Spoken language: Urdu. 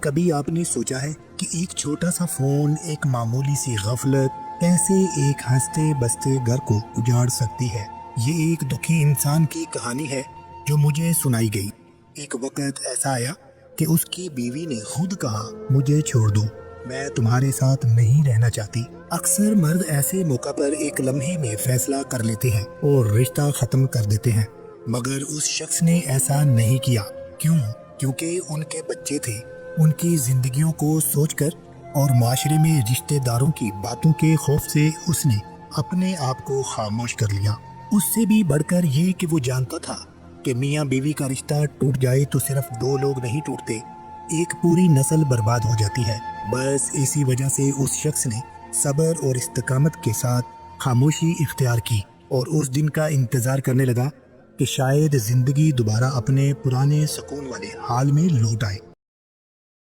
کبھی آپ نے سوچا ہے کہ ایک چھوٹا سا فون، ایک معمولی سی غفلت کیسے ایک ہنستے بستے گھر کو اجاڑ سکتی ہے؟ یہ ایک دکھی انسان کی کہانی ہے جو مجھے سنائی گئی۔ ایک وقت ایسا آیا کہ اس کی بیوی نے خود کہا، مجھے چھوڑ دو، میں تمہارے ساتھ نہیں رہنا چاہتی۔ اکثر مرد ایسے موقع پر ایک لمحے میں فیصلہ کر لیتے ہیں اور رشتہ ختم کر دیتے ہیں، مگر اس شخص نے ایسا نہیں کیا۔ کیوں؟ کیونکہ ان کے بچے تھے۔ ان کی زندگیوں کو سوچ کر اور معاشرے میں رشتہ داروں کی باتوں کے خوف سے اس نے اپنے آپ کو خاموش کر لیا۔ اس سے بھی بڑھ کر یہ کہ وہ جانتا تھا کہ میاں بیوی کا رشتہ ٹوٹ جائے تو صرف دو لوگ نہیں ٹوٹتے، ایک پوری نسل برباد ہو جاتی ہے۔ بس اسی وجہ سے اس شخص نے صبر اور استقامت کے ساتھ خاموشی اختیار کی اور اس دن کا انتظار کرنے لگا کہ شاید زندگی دوبارہ اپنے پرانے سکون والے حال میں لوٹ آئے۔